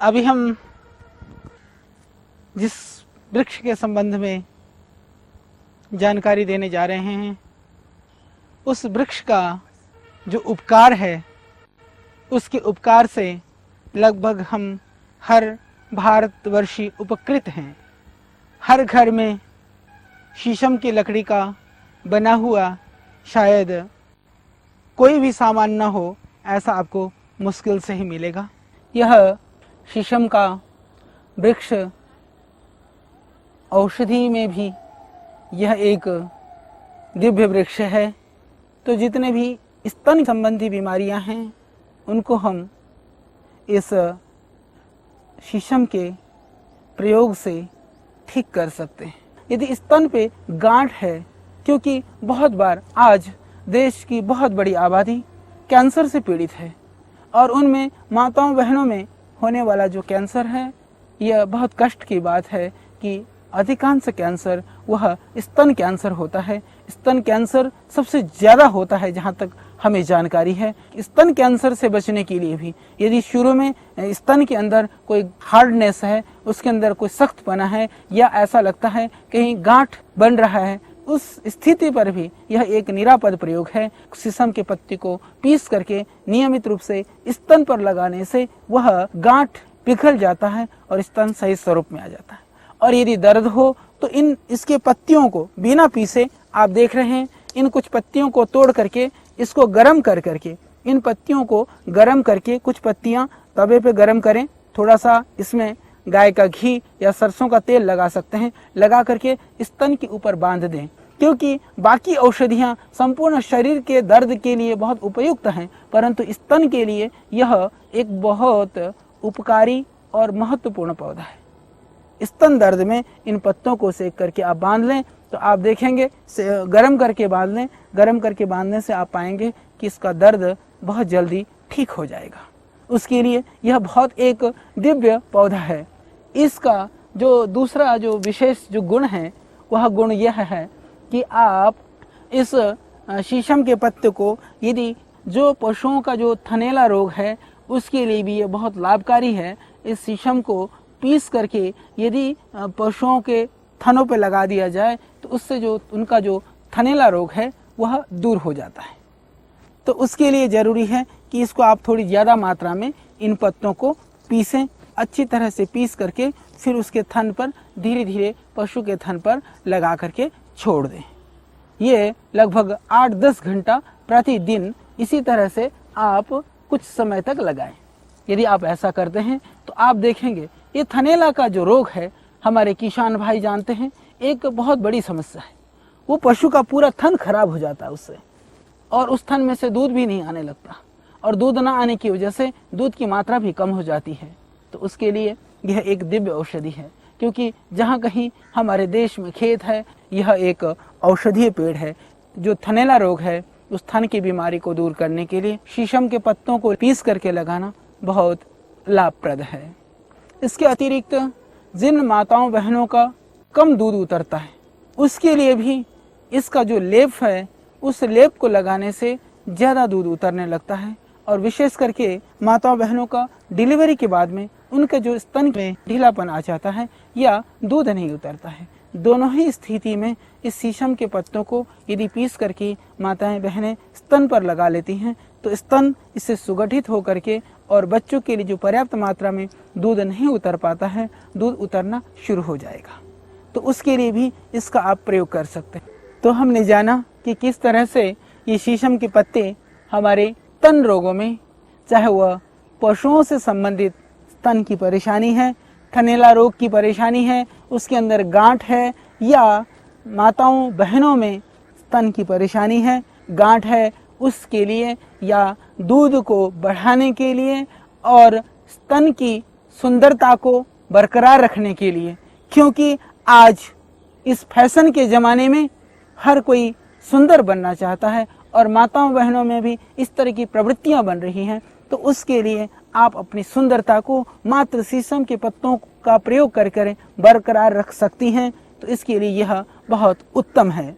अभी हम जिस वृक्ष के संबंध में जानकारी देने जा रहे हैं, उस वृक्ष का जो उपकार है, उसके उपकार से लगभग हम हर भारतवर्षी उपकृत हैं। हर घर में शीशम की लकड़ी का बना हुआ शायद कोई भी सामान न हो, ऐसा आपको मुश्किल से ही मिलेगा। यह शीशम का वृक्ष औषधि में भी यह एक दिव्य वृक्ष है। तो जितने भी स्तन संबंधी बीमारियां हैं, उनको हम इस शीशम के प्रयोग से ठीक कर सकते हैं। यदि स्तन पे गांठ है, क्योंकि बहुत बार आज देश की बहुत बड़ी आबादी कैंसर से पीड़ित है और उनमें माताओं बहनों में होने वाला जो कैंसर है, यह बहुत कष्ट की बात है कि अधिकांश कैंसर वह स्तन कैंसर होता है। स्तन कैंसर सबसे ज़्यादा होता है जहाँ तक हमें जानकारी है। स्तन कैंसर से बचने के लिए भी यदि शुरू में स्तन के अंदर कोई हार्डनेस है, उसके अंदर कोई सख्तपना है, या ऐसा लगता है कहीं गांठ बन रहा है, उस स्थिति पर भी यह एक निरापद प्रयोग है। शीशम के पत्ते को पीस करके नियमित रूप से स्तन पर लगाने से वह गांठ पिघल जाता है और स्तन सही स्वरूप में आ जाता है। और यदि दर्द हो तो इसके पत्तियों को बिना पीसे, आप देख रहे हैं, इन कुछ पत्तियों को तोड़ करके इसको गर्म करके इन पत्तियों को गर्म करके, कुछ पत्तियां तवे पे गर्म करें, थोड़ा सा इसमें गाय का घी या सरसों का तेल लगा सकते हैं, लगा करके स्तन के ऊपर बांध दें। क्योंकि बाकी औषधियां संपूर्ण शरीर के दर्द के लिए बहुत उपयुक्त हैं, परंतु स्तन के लिए यह एक बहुत उपकारी और महत्वपूर्ण पौधा है। स्तन दर्द में इन पत्तों को सेक करके आप बांध लें तो आप देखेंगे, गर्म करके बांध लें, गर्म करके बांधने से आप पाएंगे कि इसका दर्द बहुत जल्दी ठीक हो जाएगा। उसके लिए यह बहुत एक दिव्य पौधा है। इसका जो दूसरा जो विशेष जो गुण है, वह गुण यह है कि आप इस शीशम के पत्ते को, यदि जो पशुओं का जो थनैला रोग है, उसके लिए भी ये बहुत लाभकारी है। इस शीशम को पीस करके यदि पशुओं के थनों पे लगा दिया जाए तो उससे जो उनका जो थनैला रोग है वह दूर हो जाता है। तो उसके लिए ज़रूरी है कि इसको आप थोड़ी ज़्यादा मात्रा में इन पत्तों को पीसें, अच्छी तरह से पीस करके फिर उसके थन पर धीरे धीरे पशु के थन पर लगा करके छोड़ दें। ये लगभग 8-10 घंटा प्रतिदिन इसी तरह से आप कुछ समय तक लगाएं। यदि आप ऐसा करते हैं तो आप देखेंगे ये थनैला का जो रोग है, हमारे किसान भाई जानते हैं, एक बहुत बड़ी समस्या है। वो पशु का पूरा थन खराब हो जाता है उससे, और उस थन में से दूध भी नहीं आने लगता, और दूध ना आने की वजह से दूध की मात्रा भी कम हो जाती है। तो उसके लिए यह एक दिव्य औषधि है, क्योंकि जहाँ कहीं हमारे देश में खेत है, यह एक औषधीय पेड़ है। जो थनैला रोग है, उस थन की बीमारी को दूर करने के लिए शीशम के पत्तों को पीस करके लगाना बहुत लाभप्रद है। इसके अतिरिक्त जिन माताओं बहनों का कम दूध उतरता है, उसके लिए भी इसका जो लेप है, उस लेप को लगाने से ज़्यादा दूध उतरने लगता है। और विशेष करके माताओं बहनों का डिलीवरी के बाद में उनके जो स्तन में ढीलापन आ जाता है या दूध नहीं उतरता है, दोनों ही स्थिति में इस शीशम के पत्तों को यदि पीस करके माताएं बहनें स्तन पर लगा लेती हैं तो स्तन इससे सुगठित होकर के, और बच्चों के लिए जो पर्याप्त मात्रा में दूध नहीं उतर पाता है, दूध उतरना शुरू हो जाएगा। तो उसके लिए भी इसका आप प्रयोग कर सकते हैं। तो हमने जाना कि किस तरह से ये शीशम के पत्ते हमारे स्तन रोगों में, चाहे वह पशुओं से संबंधित स्तन की परेशानी है, थनैला रोग की परेशानी है, उसके अंदर गांठ है, या माताओं बहनों में स्तन की परेशानी है, गांठ है, उसके लिए, या दूध को बढ़ाने के लिए और स्तन की सुंदरता को बरकरार रखने के लिए, क्योंकि आज इस फैशन के ज़माने में हर कोई सुंदर बनना चाहता है और माताओं बहनों में भी इस तरह की प्रवृत्तियां बन रही हैं। तो उसके लिए आप अपनी सुंदरता को मात्र शीशम के पत्तों का प्रयोग कर बरकरार रख सकती हैं। तो इसके लिए यह बहुत उत्तम है।